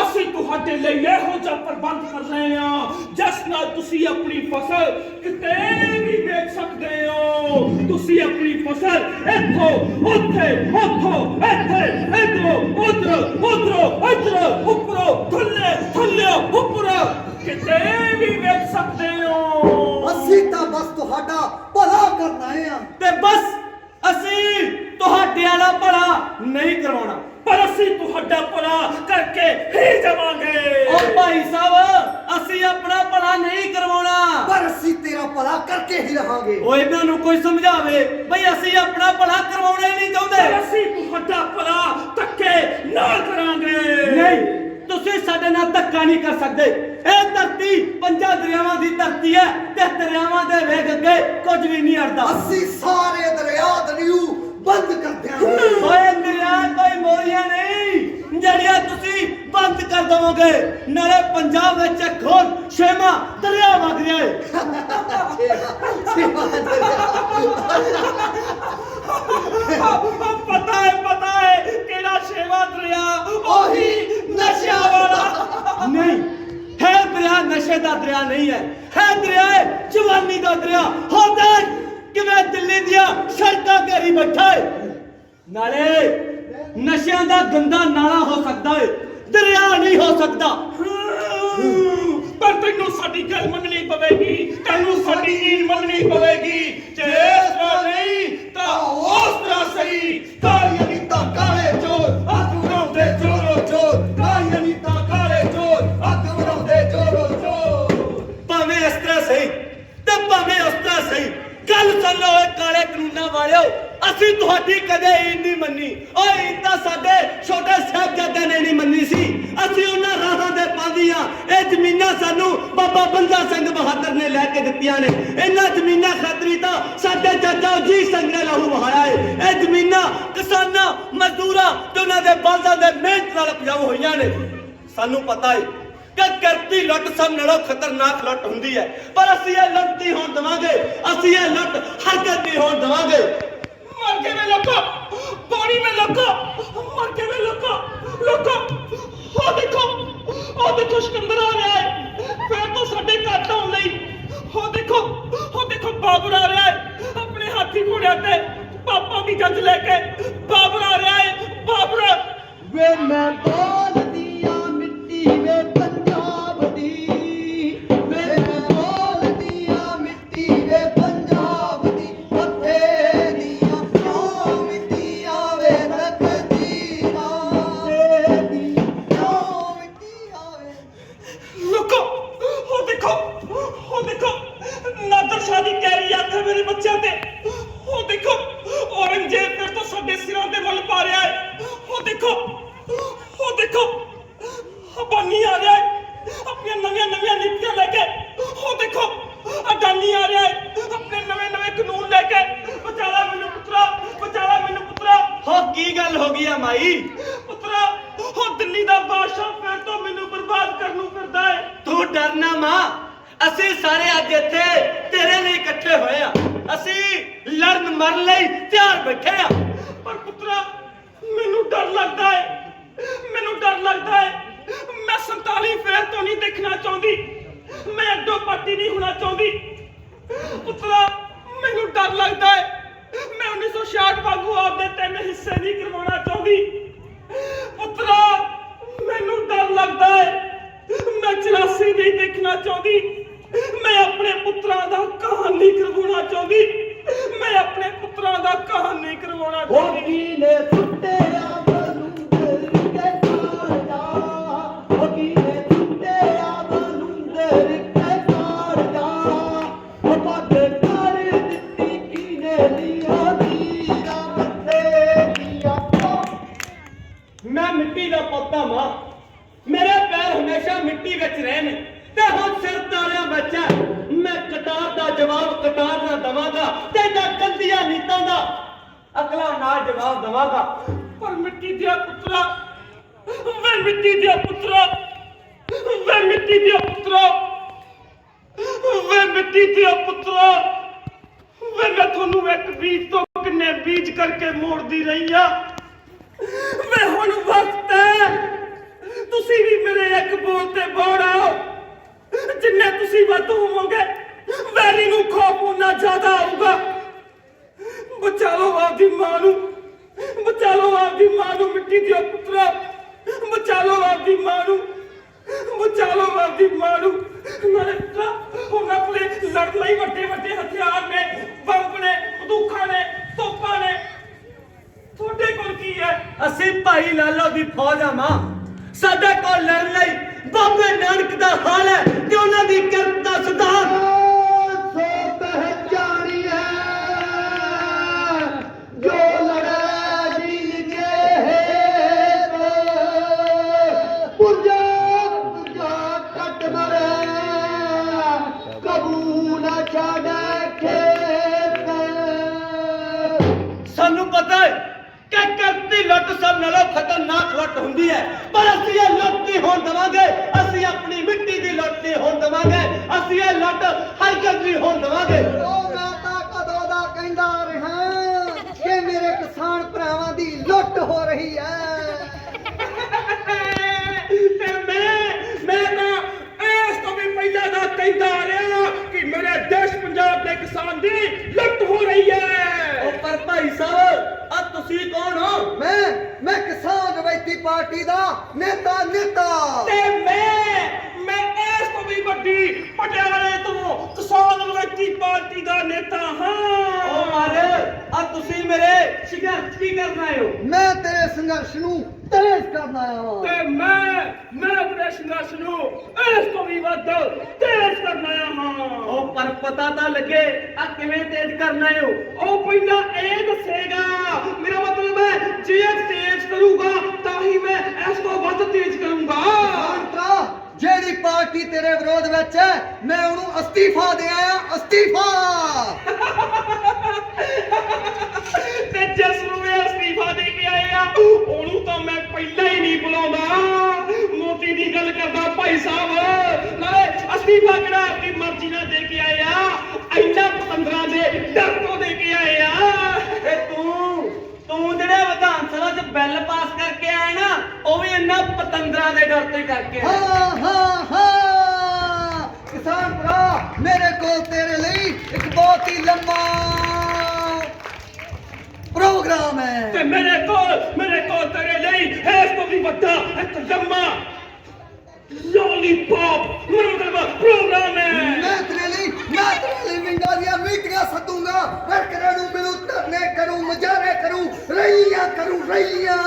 ਅਸੀਂ ਤੁਹਾਡੇ ਲਈ ਇਹੋ ਜਿਹਾ ਪ੍ਰਬੰਧ ਕਰ ਰਹੇ ਹਾਂ ਜਿਸ ਨਾਲ ਤੁਸੀਂ ਆਪਣੀ ਫਸਲ ਕਿਤੇ ਵੀ ਵੇਚ ਸਕਦੇ ਹੋ ਤੁਸੀਂ ਆਪਣੀ ਫਸਲ ਇੱਥੋਂ ਉੱਥੇ ਇੱਥੇ ਇੱਧਰੋਂ ਉੱਧਰੋਂ ਉੱਪਰੋਂ ਥੱਲੇ ਉੱਪਰ ਕਿਤੇ ਵੀ ਵੇਚ ਸਕਦੇ ਹੋ ਅਸੀਂ ਤਾਂ ਬਸ ਤੁਹਾਡਾ ਭਲਾ ਕਰਨਾ ਹੈ ਤੇ ਬਸ ਅਸੀਂ ਤੁਹਾਡੇ ਵਾਲਾ ਭਲਾ ਨਹੀਂ ਕਰਵਾਉਣਾ, ਪਰ ਅਸੀਂ ਤੁਹਾਡਾ ਭਲਾ ਕਰਕੇ ਹੀ ਜਾਵਾਂਗੇ। ਉਹ ਭਾਈ ਸਾਹਿਬ ਅਸੀਂ ਆਪਣਾ ਭਲਾ ਨਹੀਂ ਕਰਵਾਉਣਾ, ਪਰ ਅਸੀਂ ਤੇਰਾ ਭਲਾ ਕਰਕੇ ਹੀ ਰਹਾਂਗੇ। ਉਹ ਇਹਨਾਂ ਨੂੰ ਕੋਈ ਸਮਝਾਵੇ ਬਈ ਅਸੀਂ ਆਪਣਾ ਭਲਾ ਕਰਵਾਉਣਾ ਹੀ ਨਹੀਂ ਪਰ ਚਾਹੁੰਦੇ। ਅਸੀਂ ਤੁਹਾਡਾ ਭਲਾ ਧੱਕੇ ਨਾਲ ਕਰਾਂਗੇ। ਨਹੀਂ, ਤੁਸੀਂ ਸਾਡੇ ਨਾਲ ਧੱਕਾ ਨਹੀਂ ਕਰ ਸਕਦੇ। ਇਹ ਧਰਤੀ ਪੰਜਾਂ ਦਰਿਆਵਾਂ ਦੀ ਧਰਤੀ ਹੈ ਤੇ ਦਰਿਆਵਾਂ ਦੇ ਵੇਗ ਅੱਗੇ ਕੁਝ ਵੀ ਨਹੀਂ ਅੜਦਾ। ਅਸੀਂ ਸਾਰੇ ਦਰਿਆ ਦਰਿਊ ਬੰਦ ਕਰ ਦਿਆਂਗੇ। ਓਏ ਦਰਿਆ ਕੋਈ ਮੋਰੀਆਂ ਨਹੀਂ ਜਿਹੜੀਆਂ ਤੁਸੀਂ ਬੰਦ ਕਰ ਦਵੋਗੇ। ਨਾਲੇ ਪੰਜਾਬ ਵਿੱਚ ਇੱਕ ਹੋਰ ਛੇਵਾਂ ਦਰਿਆ ਵਗ ਰਿਹਾ ਹੈ। ਪਤਾ ਹੈ ਕਿਹੜਾ ਛੇਵਾਂ ਦਰਿਆ? ਉਹੀ ਨਸ਼ਿਆਂ ਵਾਲਾ। ਨਹੀਂ, ਹੈ ਦਰਿਆ ਨਸ਼ੇ ਦਾ ਦਰਿਆ ਨਹੀਂ ਹੈ, ਹੈ ਦਰਿਆ ਹੈ ਜਵਾਨੀ ਦਾ ਦਰਿਆ। ਹੁੰਦਾ ਕਿਵੇਂ ਦਿੱਲੀ ਦੀਆਂ ਸੜਕਾਂ ਘੇਰੀ ਬੈਠਾ ਹੈ। ਨਾਲੇ ਨਸ਼ਿਆਂ ਦਾ ਗੰਦਾ ਨਾਲਾ ਹੋ ਸਕਦਾ ਹੈ, ਦਰਿਆ ਨਹੀਂ ਹੋ ਸਕਦਾ। ਪਰ ਤੈਨੂੰ ਸਾਡੀ ਗੱਲ ਮੰਨਣੀ ਪਵੇਗੀ, ਤੈਨੂੰ ਸਾਡੀ ਈਨ ਮੰਨਣੀ ਪਵੇਗੀ। ਜੇ ਇਸ ਤਰ੍ਹਾਂ ਨਹੀਂ ਤਾਂ ਉਸ ਤਰ੍ਹਾਂ ਸਹੀ। ਕਾਲੀਆਂ ਨੀਤਾਂ ਕਾਲੇ ਚੋਰ ਹੱਥ ਬਣਾਉਂਦੇ ਚੋਰੋ ਚੋਰ। ਕਾਲੀਆਂ ਨੀਤਾਂ ਕਾਲੇ ਚੋਰ ਹੱਥ ਬਣਾਉਂਦੇ ਚੋਰੋ ਚੋਰ। ਭਾਵੇਂ ਇਸ ਤਰ੍ਹਾਂ ਸਹੀ ਤੇ ਭਾਵੇਂ ਉਸ ਤਰ੍ਹਾਂ ਸਹੀ, ਗੱਲ ਸੁਣ ਲਓ ਓਏ ਕਾਲੇ ਕਾਨੂੰਨਾਂ ਵਾਲਿਓ, ਅਸੀਂ ਤੁਹਾਡੀ ਕਦੇ ਈਨ ਨਹੀਂ ਮੰਨੀ। ਓਏ ਈਨ ਤਾਂ ਸਾਡੇ ਛੋਟੇ ਸਾਹਿਬਜ਼ਾਦਿਆਂ ਨੇ ਨਹੀਂ ਮੰਨੀ ਸੀ। ਅਸੀਂ ਉਹਨਾਂ ਰਾਹਾਂ ਦੇ ਪਾਂਦੀਆਂ। ਇਹ ਜ਼ਮੀਨਾਂ ਸਾਨੂੰ ਬਾਬਾ ਬੰਦਾ ਸਿੰਘ ਬਹਾਦਰ ਨੇ ਲੈ ਕੇ ਦਿੱਤੀਆਂ ਨੇ। ਇਹਨਾਂ ਜ਼ਮੀਨਾਂ ਖਾਤਰੀ ਤਾਂ ਸਾਡੇ ਚਾਚਾ ਅਜੀਤ ਸਿੰਘ ਨੇ ਲਹੂ ਵਹਾਇਆ ਹੈ। ਇਹ ਜ਼ਮੀਨਾਂ ਕਿਸਾਨਾਂ ਮਜ਼ਦੂਰਾਂ ਤੇ ਉਹਨਾਂ ਦੇ ਬਲਦਾਂ ਦੇ ਮਿਹਨਤ ਨਾਲ ਉਪਜਾਊ ਹੋਈਆਂ ਨੇ। ਸਾਨੂੰ ਪਤਾ ਹੈ ਕਿ ਕਰਤੀ ਲੁੱਟ ਸਭ ਨਾਲੋਂ ਖਤਰਨਾਕ ਲੁੱਟ ਹੁੰਦੀ ਹੈ, ਪਰ ਅਸੀਂ ਇਹ ਲੁੱਟ ਨਹੀਂ ਹੋਣ ਦੇਵਾਂਗੇ। ਅਸੀਂ ਇਹ ਲੁੱਟ ਹਰਗਜ਼ ਨਹੀਂ ਹੋਣ ਦੇਵਾਂਗੇ। मर के वे लोगों, पानी में लोगों, मर के वे लोगों, ओ देखो सिकंदर आ रहा है। फिर तो साडे घर ढाउण लई। ओ देखो बाबर आ रहा है अपने हाथी घोड़े ते, पापा की गंज लेके बाबर आ रहा है। बाबर वे मैं बोल दिया मिट्टी वे पंजाब दी, वे मैं बोल दिया मिट्टी वे पंजाब दी। पत्ते दिया क्यों मिट्टी आवे तकदीरा दी, क्यों मिट्टी आवे। लोगों, ओ देखो नादर शादी कह रही है मेरे बच्चों ते। ओ देखो औरंगजेब फिर तो साडे सिरों ते मुल पा रहा है। ओ देखो अबानी आ रहा है अपनी नवी नीतियां लेके। ओ देखो अडानी आ रहा है अपने नवे कानून लेके। बचाला मैनू पुत्रा। हो की गल हो गई है माई? पुत्रा हो दिल्ली दा बादशाह फिर तो मैनू बर्बाद करनू फिरदा है। तू डरना मां, ਅਸੀਂ ਸਾਰੇ ਅੱਜ ਇੱਥੇ ਤੇਰੇ ਲਈ ਇਕੱਠੇ ਹੋਏ ਆ। ਅਸੀਂ ਲੜਨ ਮਰਨ ਲਈ ਤਿਆਰ ਬੈਠੇ ਆ। पर पुत्रा मैनू डर लगता है मैं 47 फेर तो नहीं देखना चाहती। मैं अड्डो पार्टी नहीं होना चाहती। पुत्रा मैनू डर लगता है मैं 1966 वांगू आपदे 3 हिस्से नहीं करवाना चाहती। पुत्रा मैनू डर लगता है मैं 84 नहीं देखना चाहती। मैं अपने पुत्रा दा कहान नहीं करवाना चाहती। मैं अपने पुत्रा दा कहान नहीं करवाना चाहती। ने सुट्टे बलूंदर के काड़ा, होगी ने सुट्टे बलूंदर के काड़ा। ओ पग कर दित्ती कीने लिया मीरा मथे लिया। मैं मिट्टी दा पौधा मां, मेरे पैर हमेशा मिट्टी विच रहे ने ते हुण सिर तारिया बच्चा। मैं कटार दा जवाब कटार ना दवांगा ते ना गंदियां नीतां दा अगला नाल जवाब दवांगा। पर मिट्टी दिया पुत्रा, वे मिट्टी दिया पुत्रा, वे मिट्टी दिया पुत्रा, वे मिट्टी दिया पुत्रा, वे मैं थानू एक बीज तो किन्ने बीज करके मोड़दी रही आ। वे हुण वक्त है तुसी भी मेरे एक बोल ते बोल आओ। जिन्ने तुसी वध होवोगे वैरी नू खौफ उन्ना ज्यादा आऊगा। बचा लो आपदी मां नू, बचा लो आपदी मां नू मिट्टी दियो पुत्रा। बचा लो आपदी मां नू, बचा लो आपदी मां नू। नाले पुत्रा उन्हां कोले लड़न लई वड्डे हथियार ने, बंब ने, बंदूखां ने, तोपां ने। ਅਸੀਂ ਭਾਈ ਲਾਲੋ ਦੀ ਫੌਜ ਆ ਮਾਂ ਸਾਡੇ ਕੋਲ ਲੜਨ ਲਈ ਬਾਬੇ ਨਾਨਕ ਦਾ ਹਾਲ ਹੈ ਤੇ ਉਹਨਾਂ ਦੀ ਕਿਰਤ ਦਾ ਸਿਧਾਂਤ ਸੋ ਪਹਿਚਾਨੀ ਹੈ ਜੋ ਲੜੇ ਜੀ ਕੇ ਪੁਰਜਾ ਕੱਟ ਮਰੇ ਕਬੂ ਨਾ ਛੱਡੇ ਖੇਤ ਸਾਨੂੰ ਪਤਾ ਹੈ ਕਿ ਕਰਤੀ ਲੁੱਟ ਸਭ ਨਾਲੋਂ ਖਤਰਨਾਕ ਲੁੱਟ ਹੁੰਦੀ ਹੈ ਪਰ ਅਸੀਂ ਇਹ ਲੁੱਟ ਨਹੀਂ ਹੋਣ ਦੇਵਾਂਗੇ ਅਸੀਂ ਆਪਣੀ ਮਿੱਟੀ ਦੀ ਲੁੱਟ ਨਹੀਂ ਹੋਣ ਦੇਵਾਂਗੇ ਅਸੀਂ ਇਹ ਲੁੱਟ ਹਰਕਤ ਨਹੀਂ ਹੋਣ ਦੇਵਾਂਗੇ ਉਹ ਮੈਂ ਤਾਂ ਕਦੋਂ ਦਾ ਕਹਿੰਦਾ ਰਿਹਾ ਕਿ ਮੇਰੇ ਕਿਸਾਨ ਭਰਾਵਾਂ ਦੀ ਲੁੱਟ ਹੋ ਰਹੀ ਹੈ ਤੇ ਮੈਂ ਤਾਂ ਇਸ ਤੋਂ ਵੀ ਪਹਿਲਾਂ ਦਾ ਕਹਿੰਦਾ ਰਿਹਾ ਕਿ ਮੇਰੇ ਦੇਸ਼ ਪੰਜਾਬ ਦੇ ਕਿਸਾਨ ਦੀ ਲੁੱਟ ਹੋ ਰਹੀ ਹੈ। ਉਹ ਪਰ ਭਾਈ ਸਾਹਿਬ ਆ ਤੁਸੀਂ ਕੌਣ ਹੋ ਮੈਂ ਕਿਸਾਨ ਰਵਾਇਤੀ ਪਾਰਟੀ ਦਾ ਨੇਤਾ ਤੇ ਮੈਂ ਇਸ ਤੋਂ ਵੀ ਵੱਡੀ ਪਟਿਆਲੇ ਤੋਂ ਕਿਸਾਨ ਰਵਾਇਤੀ ਪਾਰਟੀ ਦਾ ਨੇਤਾ ਹਾਂ। ਉਹ ਮਾਰੇ ਆ ਤੁਸੀਂ ਮੇਰੇ ਸੰਘਰਸ਼ ਕੀ ਕਰਨ ਆਏ ਹੋ ਮੈਂ ਤੇਰੇ ਸੰਘਰਸ਼ ਨੂੰ ਤੇਜ਼ ਕਰਨ ਆਇਆ ਹਾਂ ਤੇ ਮੈਂ ਆਪਣੇ ਸੰਘਰਸ਼ ਨੂੰ ਇਸ ਤੋਂ ਵੀ ਵੱਧ ਤੇਜ਼ ਕਰਨ ਆਇਆ ਹਾਂ। ਉਹ ਪਰ ਪਤਾ ਤਾਂ ਲੱਗੇ ਆ ਕਿਵੇਂ ਤੇਜ਼ ਕਰਨ ਆਏ ਹੋ ਉਹ ਪਹਿਲਾਂ ਇਹ ਦੱਸੇਗਾ ਮੇਰਾ ਮਤਲਬ ਹੈ ਜੇ ਇਹ ਤੇਜ਼ ਕਰੂਗਾ ਤਾਂ ਹੀ ਮੈਂ ਇਸ ਤੋਂ ਵੱਧ ਤੇਜ਼ ਕਰੂੰਗਾ। ਭਰਾ, ਜਿਹੜੀ ਪਾਰਟੀ ਤੇਰੇ ਵਿਰੋਧ ਵਿੱਚ ਹੈ ਮੈਂ ਉਹਨੂੰ ਅਸਤੀਫਾ ਦੇ ਆਇਆ ਅਸਤੀਫਾ ਤੇ ਜਿਸ ਨੂੰ ਮੈਂ ਅਸਤੀਫਾ ਦੇ ਕੇ ਆਇਆ ਉਹਨੂੰ ਤਾਂ ਮੈਂ ਪਹਿਲਾਂ ਹੀ ਨਹੀਂ ਬੁਲਾਉਂਦਾ। ਮੋਤੀ ਦੀ ਗੱਲ ਕਰਦਾ ਭਾਈ ਸਾਹਿਬ ਨਾਲੇ ਅਸਤੀਫਾ ਕਿਹੜਾ ਆਪਣੀ ਮਰਜ਼ੀ ਨਾਲ ਦੇ ਕੇ ਆਇਆ ਇੰਨਾ ਪਤੰਦਰਾਂ ਦੇ ਡਰ ਤੋਂ ਦੇ ਕੇ ਆਇਆ। ਤੇ ਤੂੰ ਜਿਹੜੇ ਵਿਧਾਨ ਸਭਾ 'ਚ ਬਿੱਲ ਪਾਸ ਕਰਕੇ ਆਇਆ ਨਾ ਉਹ ਵੀ ਇੰਨਾ ਪਤੰਦਰਾਂ ਦੇ ਡਰ ਤੋਂ ਹੀ ਕਰਕੇ ਆਇਆ। ਹਾਂ ਕਿਸਾਨ ਭਰਾ ਮੇਰੇ ਕੋਲ ਤੇਰੇ ਲਈ ਇੱਕ ਬਹੁਤ ਹੀ ਲੰਮਾ ਪ੍ਰੋਗਰਾਮ ਹੈ ਤੇ ਮੇਰੇ ਕੋਲ ਤੇਰੇ ਲਈ ਇਸ ਤੋਂ ਵੀ ਵੱਡਾ ਇੱਕ ਲੰਮਾ ਲੋਲੀਪੌਪ ਮਤਲਬ ਪ੍ਰੋਗਰਾਮ ਹੈ। ਮੈਂ ਤੇਰੇ ਲਈ ਵਿੰਗਾ ਦੀਆਂ ਮੀਟਿੰਗਾਂ ਸੱਦੂਗਾ ਵਰਕਰਾਂ ਨੂੰ ਮਿਲੂ ਧਰਨੇ ਕਰੂੰ ਮੁਜ਼ਾਹਰੇ ਕਰੂੰ ਰੈਲੀਆਂ ਕਰੂੰ ਰੈਲੀਆਂ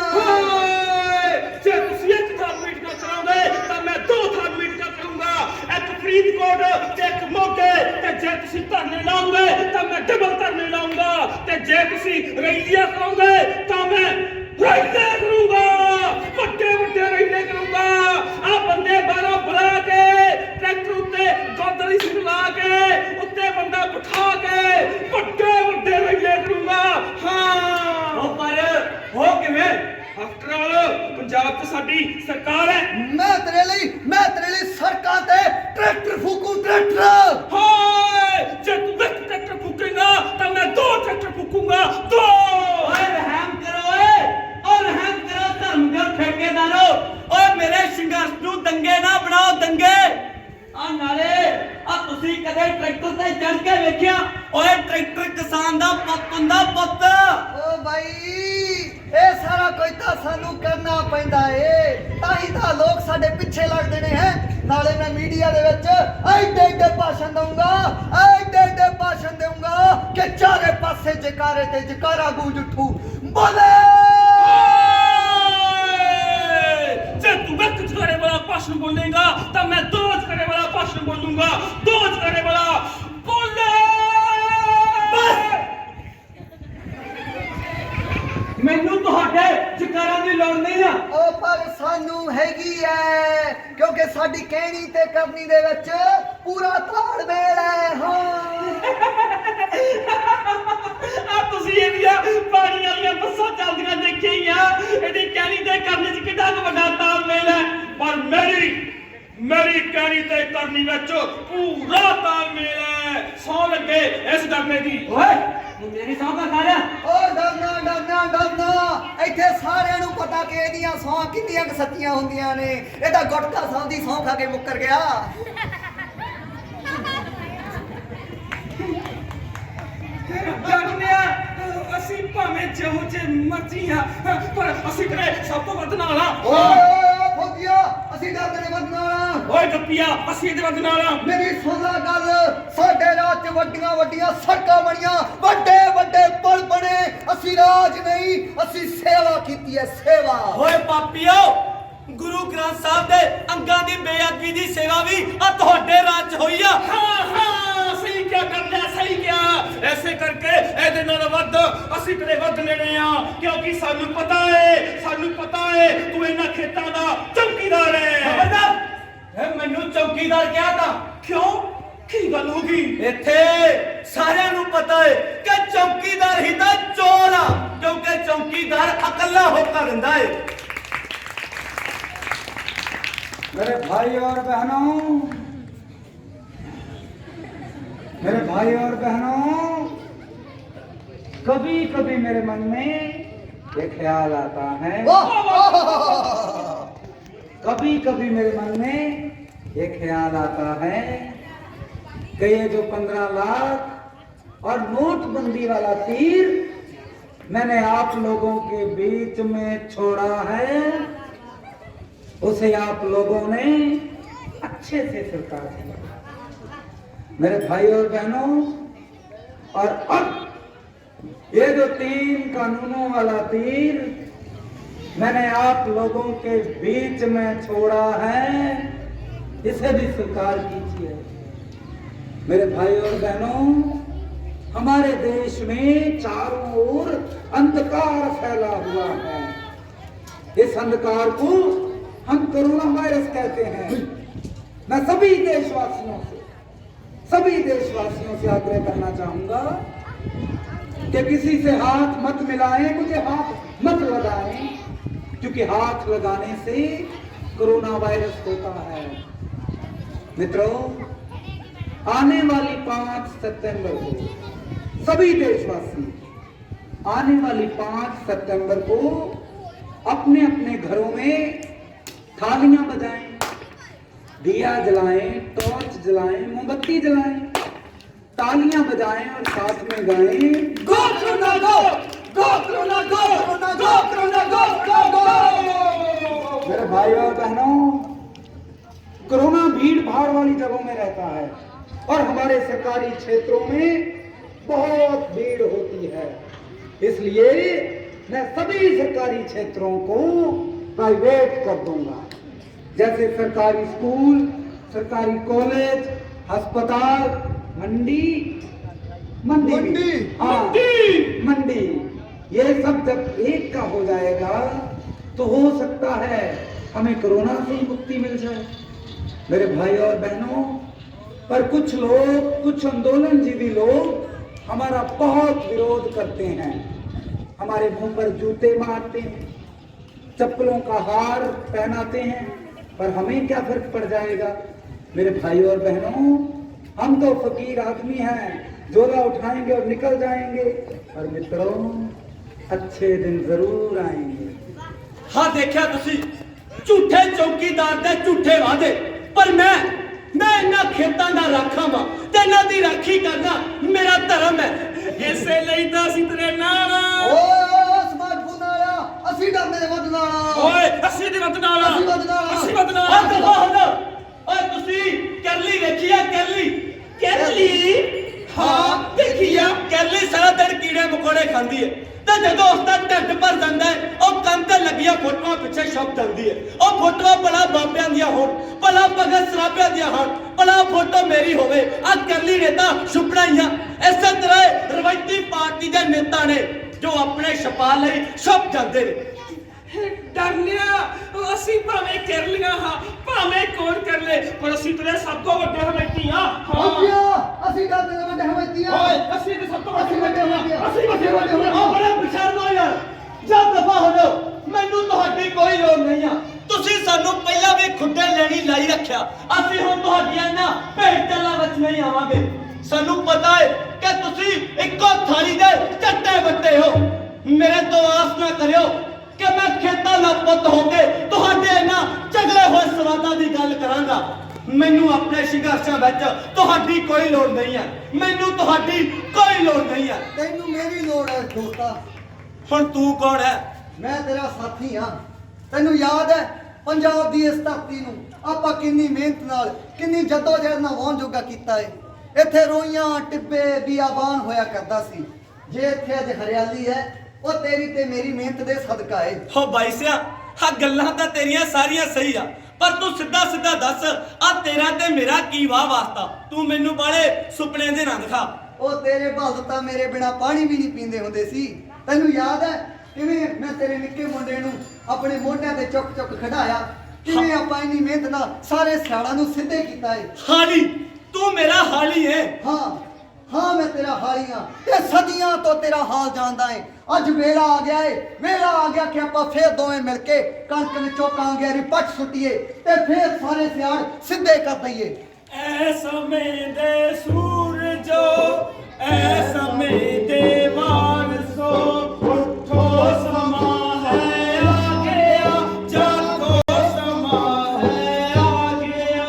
ਜੇ ਤੁਸੀਂ ਇੱਕ ਥਾਂ ਮੀਟਿੰਗ ਕਰਾਉਂਦੇ ਤਾਂ ਮੈਂ ਦੋ ਥਾਂ ਮੀਟਿੰਗ ਕਰੂੰਗਾ ਇੱਕ ਫਰੀਦਕੋਟ ਤੇ ਇੱਕ ਮੋਗੇ ਤੇ ਜੇ ਤੁਸੀਂ ਧਰਨੇ ਲਾਉਂਗੇ ਤਾਂ ਮੈਂ ਡਬਲ ਧਰਨੇ ਲਾਉਂਗਾ ਤੇ ਜੇ ਤੁਸੀਂ ਰੈਲੀਆਂ ਕਰਾਉਂਗੇ ਤਾਂ ਮੈਂ ਰੈਲੀਆਂ ਕਰੂੰਗਾ ਵੱਡੇ ਰੈਲੀਆਂ ਕਰੂੰਗਾ। ਆ ਬੰਦੇ ਬਾਹਰੋਂ ਬੁਲਾ ਕੇ ਟਰੈਕਟਰ ਉੱਤੇ ਗੋਦਲੀ ਸਿਰ ਲਾ ਕੇ ਉੱਤੇ ਬੰਦਾ ਬਿਠਾ ਕੇ ਵੱਡੇ ਰੈਲੀਆਂ ਕਰੂੰਗਾ। ਹਾਂ ਉਹ ਪਰ ਹੋ ਕਿਵੇਂ ਆਫਟਰ ਆਲ ਪੰਜਾਬ 'ਚ ਸਾਡੀ ਸਰਕਾਰ ਹੈ। ਮੈਂ ਤੇਰੇ ਲਈ ਸੜਕਾਂ ਤੇ ਟਰੈਕਟਰ ਫੂਕੂ ਟਰੈਕਟਰ ਹਾਏ ਜੇ ਤੂੰ ਇੱਕ ਟਰੈਕਟਰ ਫੂਕੇਗਾ ਤਾਂ ਮੈਂ ਦੋ ਟਰੈਕਟਰ ਫੂਕੂੰਗਾ ਦੋ। ਓਏ ਰਹਿਮ ਕਰੋ ਓਏ ਰਹਿਮ ਕਰੋ ਧਰਮਗੜ ਠੇਕੇਦਾਰੋ ਓਏ ਮੇਰੇ ਸੰਘਰਸ਼ ਨੂੰ ਦੰਗੇ ਨਾ ਬਣਾਓ ਦੰਗੇ ਆ ਨਾਲੇ ਆ ਤੁਸੀਂ ਕਦੇ ਟਰੈਕਟਰ ਤੇ ਚੜ ਕੇ ਵੇਖਿਆ ਓਏ ਟਰੈਕਟਰ ਕਿਸਾਨ ਦਾ ਪੁੱਤ ਹੁੰਦਾ ਪੁੱਤ ਓ ਬਾਈ ਇਹ ਸਾਰਾ ਕੁਝ ਤਾਂ ਸਾਨੂੰ ਕਰਨਾ ਪੈਂਦਾ ਏ ਤਾਂ ਹੀ ਤਾਂ ਲੋਕ ਸਾਡੇ ਪਿੱਛੇ ਲੱਗਦੇ ਨੇ ਹੈ ਨਾਲੇ ਮੈਂ ਮੀਡੀਆ ਦੇ ਵਿੱਚ ਐਡੇ ਭਾਸ਼ਣ ਦਊਂਗਾ ਕਿ ਚਾਰੇ ਪਾਸੇ ਜਕਾਰੇ ਤੇ ਜਕਾਰਾ ਗੂੰਜ ਉੱਠੂ ਬੋਲੇ ਜੇ ਤੂੰ ਇੱਕ ਜਕਾਰੇ ਵਾਲਾ ਭਾਸ਼ਣ ਬੋਲੇਗਾ ਤਾਂ ਮੈਂ ਦੋ ਜਕਾਰੇ ਵਾਲਾ ਭਾਸ਼ਣ ਬੋਲੂੰਗਾ ਦੋ ਜਕਾਰੇ ਵਾਲਾ ਬੋਲੇ। ਮੈਨੂੰ ਤੁਹਾਡੇ ਜਕਾਰਾਂ ਦੀ ਲੋੜ ਨਹੀਂ ਆ ਉਹ ਪਰ ਸਾਨੂੰ ਹੈਗੀ ਐ ਕਿਉਂਕਿ ਸਾਡੀ ਕਹਿਣੀ ਤੇ ਕਰਨੀ ਦੇ ਵਿੱਚ ਪੂਰਾ ਤਾਲਮੇਲ ਹੈ ਹਾਂ ਆ ਤੁਸੀਂ ਇਹਦੀਆਂ ਪਾਣੀ ਵਾਲੀਆਂ ਬੱਸਾਂ ਚੱਲਦੀਆਂ ਦੇਖੀਆਂ ਇਹਦੀ ਕਹਿਣੀ ਤੇ ਕਰਨੀ 'ਚ ਕਿੰਨਾ ਕੁ ਵੱਡਾ ਤਾਲਮੇਲ ਹੈ ਪਰ ਮੇਰੀ ਕਹਿਣੀ ਤੇ ਕਰਨੀ ਵਿੱਚ ਪੂਰਾ ਤਾਲਮੇਲ ਹੈ। ਸੌ ਲੱਗੇ ਇਸ ਡਰਨੇ ਦੀ। ਓਏ ਤੂੰ ਮੇਰੀ ਸੌਂ ਦਾ ਖਾ ਲਿਆ ਓ ਡਰਨਾ ਇੱਥੇ ਸਾਰਿਆਂ ਨੂੰ ਪਤਾ ਕਿ ਇਹਦੀਆਂ ਸੌਂ ਕਿੰਨੀਆਂ ਕੁ ਸੱਚੀਆਂ ਹੁੰਦੀਆਂ ਨੇ ਇਹ ਤਾਂ ਗੁਟਕਾ ਸੌਂ ਦੀ ਸੌਂ ਖਾ ਕੇ ਮੁੱਕਰ ਗਿਆ ਜਾਣਦੇ ਆ ਅਸੀਂ ਭਾਵੇਂ ਜਿਹੋ ਜਿਹੇ ਮਰਜ਼ੀ ਆ ਪਰ ਅਸੀਂ ਕਿਹੜੇ ਸਭ ਤੋਂ ਵੱਧ ਨਾਲ ਆ। ਓਏ ਫੌਜੀਆ ਅਸੀਂ ਡਰਦੇ ਨੇ ਬੰਦਨਾ ਓਏ ਗੱਪੀਆ ਅਸੀਂ ਇਹਦੇ ਵੱਧ ਨਾਲ ਆ। ਮੇਰੀ ਸੁਣ ਲੈ ਗੱਲ ਸਾਡੇ ਰਾਜ 'ਚ ਵੱਡੀਆਂ ਸੜਕਾਂ ਬਣੀਆਂ ਵੱਡੇ ਸਾਡੇ ਪਲ ਬਣੇ ਅਸੀਂ ਰਾਜ ਨਹੀਂ ਅਸੀਂ ਸੇਵਾ ਕੀਤੀ ਹੈ ਸੇਵਾ ਓਏ ਪਾਪੀਓ ਗੁਰੂ ਗ੍ਰੰਥ ਸਾਹਿਬ ਦੇ ਅੰਗਾਂ ਦੀ ਬੇਅਦਬੀ ਦੀ ਸੇਵਾ ਵੀ ਆ ਤੁਹਾਡੇ ਰਾਜ 'ਚ ਹੋਈ ਆ ਹਾਂ ਸਹੀ ਕਿਹਾ ਕਰਦਾ ਸਹੀ ਕਿਹਾ ਐਸੇ ਕਰਕੇ ਇਹਦੇ ਨਾਲ ਵੱਧ ਅਸੀਂ ਤੇਰੇ ਵੱਧ ਲੈਣੇ ਆ ਕਿਉਂਕਿ ਸਾਨੂੰ ਪਤਾ ਹੈ ਤੂੰ ਇਹਨਾਂ ਖੇਤਾਂ ਦਾ ਚੌਕੀਦਾਰ ਹੈ ਖਬਰਦਾਰ ਇਹ ਮੈਨੂੰ ਚੌਕੀਦਾਰ ਕਿਹਾ ਤਾਂ ਕਿਉਂ ਕੀ ਗੱਲ ਹੋ ਗਈ ਇੱਥੇ ਸਾਰਿਆਂ ਨੂੰ ਪਤਾ ਹੈ ਕਿ ਚੌਕੀਦਾਰ ਹੀ ਤਾਂ ਚੋਰ ਆ ਕਿਉਂਕਿ ਚੌਕੀਦਾਰ ਇਕੱਲਾ ਹੋ ਕੇ ਰਹਿੰਦਾ ਹੈ मेरे भाई और बहनों कभी कभी मेरे मन में ये ख्याल आता है कभी कभी मेरे मन में ये ख्याल आता है कि ये जो 15 लाख और नोटबंदी वाला तीर मैंने आप लोगों के बीच में छोड़ा है उसे आप लोगों ने अच्छे से स्वीकार किया मेरे भाई और बहनों और अब ये जो 3 कानूनों वाला तीर मैंने आप लोगों के बीच में छोड़ा है इसे भी स्वीकार कीजिए मेरे भाई और बहनों हमारे देश में चारों ओर अंधकार फैला हुआ है इस अंधकार को हम कोरोना वायरस कहते हैं मैं सभी देशवासियों से आग्रह करना चाहूंगा कि किसी से हाथ मत मिलाएं मुझे हाथ मत लगाएं क्योंकि हाथ लगाने से कोरोना वायरस होता है मित्रों आने वाली 5 सितंबर को सभी देशवासी आने वाली 5 सितंबर को अपने अपने घरों में थालियां बजाएं, दिया जलाएं, टॉर्च जलाएं, मोमबत्ती जलाएं, तालियां बजाएं और साथ में गाएं गो कोरोना गो गो कोरोना गो कोरोना गो कोरोना गो मेरे भाई और बहनों कोरोना भीड़ भाड़ वाली जगहों में रहता है और हमारे सरकारी क्षेत्रों में बहुत भीड़ होती है इसलिए मैं सभी सरकारी क्षेत्रों को प्राइवेट कर दूंगा जैसे सरकारी स्कूल सरकारी कॉलेज अस्पताल मंडी ये सब जब एक का हो जाएगा तो हो सकता है हमें कोरोना से मुक्ति मिल जाए मेरे भाई और बहनों पर कुछ लोग कुछ आंदोलनजीवी लोग हमारा बहुत विरोध करते हैं हमारे मुंह पर जूते मारते हैं चप्पलों का हार पहनाते हैं पर हमें क्या फर्क पड़ जाएगा मेरे भाई और बहनों हम तो फकीर आदमी हैं झोला उठाएंगे और निकल जाएंगे और मित्रों अच्छे दिन जरूर आएंगे हाँ देखा तुसी झूठे चौकीदार दे झूठे वादे पर मैं इन्हां खेतां दा राखा वां ते इन्हां दी राखी करना मेरा धर्म है इसे ਲਈ ਤਾਂ ਅਸੀਂ ਤੇਰੇ ਨਾਲ ਓਏ ਸਮਾਰਟਫੋਨ ਵਾਲਾ ਅਸੀਂ ਡਰਦੇ ਨੇ ਵੱਧ ਨਾਲ ਓਏ ਅਸੀਂ ਦੇ ਵੱਧ ਨਾਲ ਅਸੀਂ ਵੱਧ ਨਾਲ ਆ ਦਫਾ ਹੋ ਜਾ ਓਏ ਤੁਸੀਂ ਕਰਲੀ ਵੇਖੀ ਆ ਕਰਲੀ ਹਾਂ ਦੇਖੀ ਆ ਕਰਲੀ ਸਾਰਾ ਦਿਨ ਕੀੜੇ ਮਕੌੜੇ ਖਾਂਦੀ ਹੈ ਤੇ ਜਦੋਂ ਉਸ ਦਾ ਢਿੱਡ ਭਰ ਜਾਂਦਾ ਹੈ ਉਹ ਕੰਨ ਤੇ ਲੱਗੀਆਂ ਫੋਟੋਆਂ ਪਿੱਛੇ ਛੁਪ ਜਾਂਦੀ ਹੈ ਉਹ ਫੋਟੋਆਂ ਭਲਾ ਬਾਬਿਆਂ ਦੀਆਂ ਹੋਣ ਭਲਾ ਭਗਤ ਸਰਾਭਿਆਂ ਦੀਆਂ ਹੋਣ ਭਲਾ ਫੋਟੋ ਮੇਰੀ ਹੋਵੇ ਆ ਕਰਲੀ ਨੇ ਤਾਂ ਛੁਪਣਾ ਹੀ ਆ ਇਸੇ ਤਰ੍ਹਾਂ ਰਵਾਇਤੀ ਪਾਰਟੀ ਦੇ ਨੇਤਾ ਨੇ ਜੋ ਆਪਣੇ ਛਪਾ ਲਈ ਛੁਪ ਜਾਂਦੇ ਨੇ ਡਰਨਿਆ ਅਸੀਂ ਭਾਵੇਂ ਕਰ ਲਿਆ ਹਾਂ ਭਾਵੇਂ ਕੋਣ ਕਰ ਲੈ ਪਰ ਅਸੀਂ ਤੇਰੇ ਸਭ ਤੋਂ ਵੱਡੇ ਹਮੇਤੀਆਂ ਅੱਛਾ ਅਸੀਂ ਡਰਦੇ ਨੇ ਵੱਡੇ ਹਮੇਤੀਆਂ ਓਏ ਅਸੀਂ ਤੇ ਸਭ ਤੋਂ ਵੱਡੇ ਹਮੇਤੀਆਂ ਅਸੀਂ ਵੱਡੇ ਆ ਬੜਾ ਪਛਾਣੋ ਯਾਰ ਜਦ ਦਫਾ ਹੋ ਜਾਓ ਮੈਨੂੰ ਤੁਹਾਡੀ ਕੋਈ ਲੋੜ ਨਹੀਂ ਆ ਤੁਸੀਂ ਸਾਨੂੰ ਪਹਿਲਾਂ ਵੀ ਖੁੱਡੇ ਲੈਣੀ ਲਾਈ ਰੱਖਿਆ ਅਸੀਂ ਹੁਣ ਤੁਹਾਡੀਆਂ ਨਾ ਭੇਡ ਚਾਲਾਂ ਵਿੱਚ ਨਹੀਂ ਆਵਾਂਗੇ ਸਾਨੂੰ ਪਤਾ ਹੈ ਕਿ ਤੁਸੀਂ ਇੱਕੋ ਥਾਲੀ ਦੇ ਚੱਟੇ ਵੱਟੇ ਹੋ ਮੇਰੇ ਤੋਂ ਆਸ ਨਾ ਕਰਿਓ ਕਿ ਮੈਂ ਖੇਤਾਂ ਦਾ ਪੁੱਤ ਹੋ ਕੇ ਤੁਹਾਡੇ ਇਹਨਾਂ ਝਗੜੇ ਹੋਏ ਸਵਾਦਾਂ ਦੀ ਗੱਲ ਕਰਾਂਗਾ ਮੈਨੂੰ ਆਪਣੇ ਸੰਘਰਸ਼ਾਂ ਵਿੱਚ ਤੁਹਾਡੀ ਕੋਈ ਲੋੜ ਨਹੀਂ ਹੈ ਮੈਨੂੰ ਤੁਹਾਡੀ ਕੋਈ ਲੋੜ ਨਹੀਂ ਹੈ ਤੈਨੂੰ ਮੇਰੀ ਲੋੜ ਹੈ ਦੋਸਤਾ ਹੁਣ ਤੂੰ ਕੌਣ ਹੈ ਮੈਂ ਤੇਰਾ ਸਾਥੀ ਹਾਂ ਤੈਨੂੰ ਯਾਦ ਹੈ ਪੰਜਾਬ ਦੀ ਇਸ ਧਰਤੀ ਨੂੰ ਆਪਾਂ ਕਿੰਨੀ ਮਿਹਨਤ ਨਾਲ ਕਿੰਨੀ ਜਦੋਜਹਿਦ ਨਾਲ ਵਾਹੁਣ ਜੋਗਾ ਕੀਤਾ ਹੈ ਇੱਥੇ ਰੋਈਆਂ ਟਿੱਬੇ ਬਿਆਬਾਨ ਹੋਇਆ ਕਰਦਾ ਸੀ ਜੇ ਇੱਥੇ ਅੱਜ ਹਰਿਆਲੀ ਹੈ ਉਹ ਤੇਰੀ ਤੇ ਮੇਰੀ ਮਿਹਨਤ ਦੇ ਸਦਕਾ ਹੈ। ਹੋ ਬਾਈ ਸਿਆ ਆ ਗੱਲਾਂ ਤਾਂ ਤੇਰੀਆਂ ਸਾਰੀਆਂ ਸਹੀ ਆ, ਪਰ ਤੂੰ ਸਿੱਧਾ ਸਿੱਧਾ ਦੱਸ ਆ ਤੇਰਾ ਤੇ ਮੇਰਾ ਕੀ ਵਾਹ ਵਾਸਤਾ? ਤੂੰ ਮੈਨੂੰ ਬਾਲੇ ਸੁਪਨੇ ਦੇ ਨਾ ਦਿਖਾ। ਉਹ ਤੇਰੇ ਬਲਦ ਤਾਂ ਮੇਰੇ ਬਿਨਾ ਪਾਣੀ ਵੀ ਨਹੀਂ ਪੀਂਦੇ ਹੁੰਦੇ ਸੀ। ਤੈਨੂੰ ਯਾਦ ਹੈ ਕਿਵੇਂ ਮੈਂ ਤੇਰੇ ਨਿੱਕੇ ਮੁੰਡੇ ਨੂੰ ਆਪਣੇ ਮੋਢਿਆਂ ਤੇ ਚੁੱਕ ਚੁੱਕ ਖੜਾਇਆ, ਕਿਵੇਂ ਆਪਾਂ ਇੰਨੀ ਮਿਹਨਤ ਨਾਲ ਸਾਰੇ ਸਿਆਲਾਂ ਨੂੰ ਸਿੱਧੇ ਕੀਤਾ ਏ। ਹਾਲੀ ਤੂੰ ਮੇਰਾ ਹਾਲੀ ਏ। ਹਾਂ ਮੈਂ ਤੇਰਾ ਹਾਲੀ ਹਾਂ ਤੇ ਸਦੀਆਂ ਤੋਂ ਤੇਰਾ ਹਾਲ ਜਾਣਦਾ ਏ। ਅੱਜ ਵੇਲਾ ਆ ਗਿਆ ਏ, ਵੇਲਾ ਆ ਗਿਆ ਕਿ ਆਪਾਂ ਫੇਰ ਦੋਵੇਂ ਮਿਲ ਕੇ ਕਣਕ ਵਿੱਚੋਂ ਕਾਂਗਿਆਰੀ ਪੱਟ ਸੁੱਟੀਏ ਤੇ ਫੇਰ ਸਾਰੇ ਸਿਆੜ ਸਿੱਧੇ ਕਰ ਦਈਏ। ਐ ਸਮੇਂ ਦੇ ਸੂਰਜੋ, ਐ ਸਮੇਂ ਦੇ ਵਾਰਸੋ, ਉੱਠੋ ਸਮਾਂ ਹੈ ਆ ਗਿਆ, ਜਾਗੋ ਸਮਾਂ ਹੈ ਆ ਗਿਆ।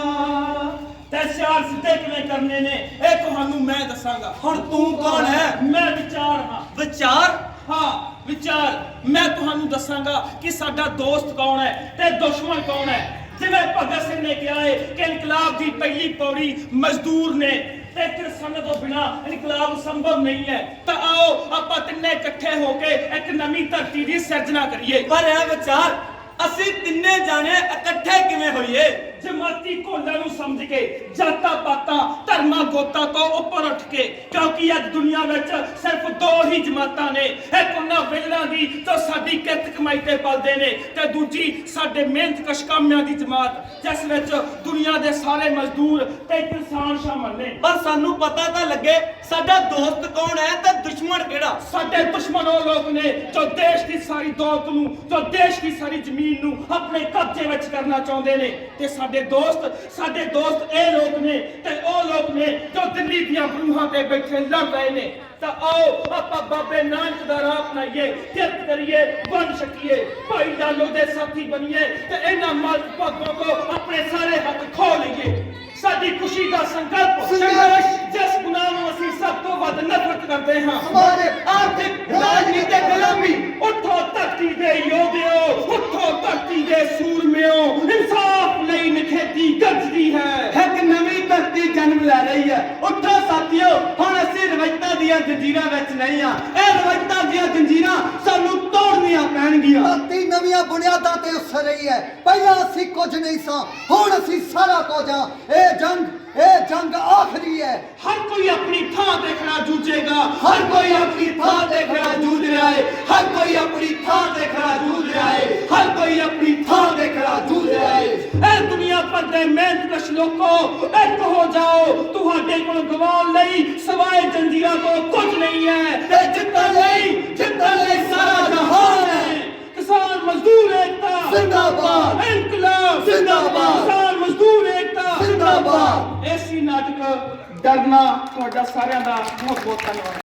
ਤੇ ਸਿਆਲ ਸਿੱਧੇ ਕਿਵੇਂ ਕਰਨੇ ਨੇ ਇਹ ਤੁਹਾਨੂੰ ਮੈਂ ਦੱਸਾਂਗਾ। ਹੁਣ ਤੂੰ ਕੌਣ ਹੈ? ਮੈਂ ਵਿਚਾਰ ਹਾਂ। ਵਿਚਾਰ? ਹਾਂ ਵਿਚਾਰ। ਮੈਂ ਤੁਹਾਨੂੰ ਦੱਸਾਂਗਾ ਕਿ ਸਾਡਾ ਦੋਸਤ ਕੌਣ ਹੈ ਤੇ ਦੁਸ਼ਮਣ ਕੌਣ ਹੈ। ਜਿਵੇਂ ਭਗਤ ਸਿੰਘ ਨੇ ਕਿਹਾ ਹੈ ਕਿ ਇਨਕਲਾਬ ਦੀ ਪਹਿਲੀ ਪੌੜੀ ਮਜ਼ਦੂਰ ਨੇ ਤੇ ਕਿਰਸਾਨ ਤੋਂ ਬਿਨਾ ਇਨਕਲਾਬ ਸੰਭਵ ਨਹੀਂ ਹੈ। ਤਾਂ ਆਓ ਆਪਾਂ ਤਿੰਨੇ ਇਕੱਠੇ ਹੋ ਕੇ ਇੱਕ ਨਵੀਂ ਧਰਤੀ ਦੀ ਸਿਰਜਣਾ ਕਰੀਏ। ਪਰ ਇਹ ਵਿਚਾਰ ਅਸੀਂ ਤਿੰਨੇ ਜਾਣੇ ਇਕੱਠੇ ਕਿਵੇਂ ਹੋਈਏ? ਜਮਾਤੀ ਘੋਲਾਂ ਨੂੰ ਸਮਝ ਕੇ, ਜਾਤਾਂ ਪਾਤਾਂ ਧਰਮਾਂ ਗੋਤਾਂ ਤੋਂ ਉੱਪਰ ਉੱਠ ਕੇ, ਕਿਉਂਕਿ ਅੱਜ ਦੁਨੀਆ ਵਿੱਚ ਸਿਰਫ ਦੋ ਹੀ ਜਮਾਤਾਂ ਨੇ। ਇੱਕ ਉਹਨਾਂ ਵਿਲਰਾਂ ਦੀ ਜੋ ਸਾਡੀ ਕਿਰਤ ਕਮਾਈ ਤੇ ਪਲਦੇ ਨੇ ਤੇ ਦੂਜੀ ਸਾਡੇ ਮਿਹਨਤਕਸ਼ ਕਾਮਿਆਂ ਦੀ ਜਮਾਤ ਜਿਸ ਵਿੱਚ ਦੁਨੀਆ ਦੇ ਸਾਰੇ ਮਜ਼ਦੂਰ ਤੇ ਕਿਸਾਨ ਸ਼ਾਮਲ ਨੇ। ਪਰ ਸਾਨੂੰ ਪਤਾ ਤਾਂ ਲੱਗੇ ਸਾਡਾ ਦੋਸਤ ਕੌਣ ਹੈ ਤੇ ਦੁਸ਼ਮਣ ਕਿਹੜਾ? ਸਾਡੇ ਦੁਸ਼ਮਣ ਉਹ ਲੋਕ ਨੇ ਜੋ ਦੇਸ਼ ਦੀ ਸਾਰੀ ਦੌਲਤ ਨੂੰ, ਜੋ ਦੇਸ਼ ਦੀ ਸਾਰੀ ਜ਼ਮੀਨ ਨੂੰ ਆਪਣੇ ਕਬਜ਼ੇ ਵਿੱਚ ਕਰਨਾ ਚਾਹੁੰਦੇ ਨੇ। ਤੇ ਸਾਡੇ ਦੋਸਤ ਇਹ ਲੋਕ ਨੇ ਤੇ ਉਹ ਲੋਕ ਨੇ ਜੋ ਦਿੱਲੀ ਦੀਆਂ ਬਰੂਹਾਂ ਤੇ ਬੈਠੇ ਲੜ ਰਹੇ ਨੇ। ਤਾਂ ਆਓ ਆਪਾਂ ਬਾਬੇ ਨਾਨਕ ਦਾ ਰਾਹ ਅਪਣਾਈਏ, ਕਿਰਤ ਕਰੀਏ, ਵੰਡ ਛਕੀਏ, ਭਾਈ ਲਾਲੋ ਦੇ ਸਾਥੀ ਬਣੀਏ ਤੇ ਇਹਨਾਂ ਮਾਲਕ ਭਾਗੋਂ ਤੋਂ ਆਪਣੇ ਸਾਰੇ ਹੱਕ ਖੋਹ ਲਈਏ। ਸਾਡੀ ਖੁਸ਼ੀ ਦਾ ਸੰਕਲਪ ਸੰਘਰਸ਼, ਜਿਸ ਗੁਨਾਹ ਨੂੰ ਅਸੀਂ ਸਭ ਤੋਂ ਵੱਧ ਨਫ਼ਰਤ ਕਰਦੇ ਹਾਂ, ਸਮਾਜਿਕ ਆਰਥਿਕ ਰਾਜਨੀਤਿਕ ਗੁਲਾਮੀ। ਉੱਠੋ ਧਰਤੀ ਦੇ ਯੋਧਿਓ, ਉੱਠੋ ਧਰਤੀ ਦੇ ਸੂਰਮਿਓ, ਇਨਸਾਫ ਲਈ ਨਿਖੇਧੀ ਗੱਜਦੀ ਹੈ। ਇੱਕ ਨਵੀਂ ਧਰਤੀ ਜਨਮ ਲੈ ਰਹੀ ਹੈ। ਉੱਠੋ ਸਾਥੀਓ, ਹੁਣ ਅਸੀਂ ਰਵਾਇਤਾਂ ਦੀਆਂ ਜੰਜੀਰਾਂ ਵਿੱਚ ਨਹੀਂ ਆ। ਇਹ ਰਵਾਇਤਾਂ ਦੀਆਂ ਜੰਜੀਰਾਂ ਸਾਨੂੰ ਤੋੜਨੀਆਂ ਪੈਣਗੀਆਂ। ਧਰਤੀ ਨਵੀਆਂ ਬੁਨਿਆਦਾਂ ਤੇ ਉਸਰ ਰਹੀ ਹੈ। ਪਹਿਲਾਂ ਅਸੀਂ ਕੁਝ ਨਹੀਂ ਸਾਂ, ਹੁਣ ਅਸੀਂ ਸਾਰਾ ਕੁਝ ਹਾਂ। ਇਹ ਜੰਗ ਆਖਰੀ ਹੈ। ਹਰ ਕੋਈ ਆਪਣੀ ਥਾਂ ਤੇ ਖੜਾ ਜੂਝੇਗਾ, ਹਰ ਕੋਈ ਆਪਣੀ ਥਾਂ ਤੇ ਖੜਾ ਜੂਝ ਰਿਹਾ ਹੈ। ਹਰ ਕੋਈ ਆਪਣੀ ਥਾਂ ਤੇ ਖੜਾ ਜੂਝ ਰਿਹਾ ਹੈ। ਹਰ ਕੋਈ ਆਪਣੀ ਥਾਂ ਤੇ ਖੜਾ ਜੂਝ ਰਿਹਾ ਹੈ। ਇਹ ਦੁਨੀਆ ਭਰ ਦੇ ਮਿਹਨਤਕਸ਼ ਲੋਕੋ, ਇੱਕ ਹੋ ਜਾਓ। ਤੁਹਾਡੇ ਕੋਲ ਗਵਾਉਣ ਲਈ ਸਿਵਾਏ ਜੰਜੀਰਾਂ ਤੋਂ ਕੁਝ ਨਹੀਂ ਹੈ ਤੇ ਜਿੱਤਣ ਲਈ ਸਾਰਾ ਜਹਾਨ ਹੈ। ਕਿਸਾਨ ਮਜ਼ਦੂਰ ਏਕਤਾ ਜ਼ਿੰਦਾਬਾਦ, ਇਨਕਲਾਬ ਜ਼ਿੰਦਾਬਾਦ, ਕਿਸਾਨ ਮਜ਼ਦੂਰ ਏਕਤਾ ਜ਼ਿੰਦਾਬਾਦ। ਐਸੀ ਨਾਟਕ ਡਰਨਾ। ਤੁਹਾਡਾ ਸਾਰਿਆਂ ਦਾ ਬਹੁਤ ਬਹੁਤ ਧੰਨਵਾਦ।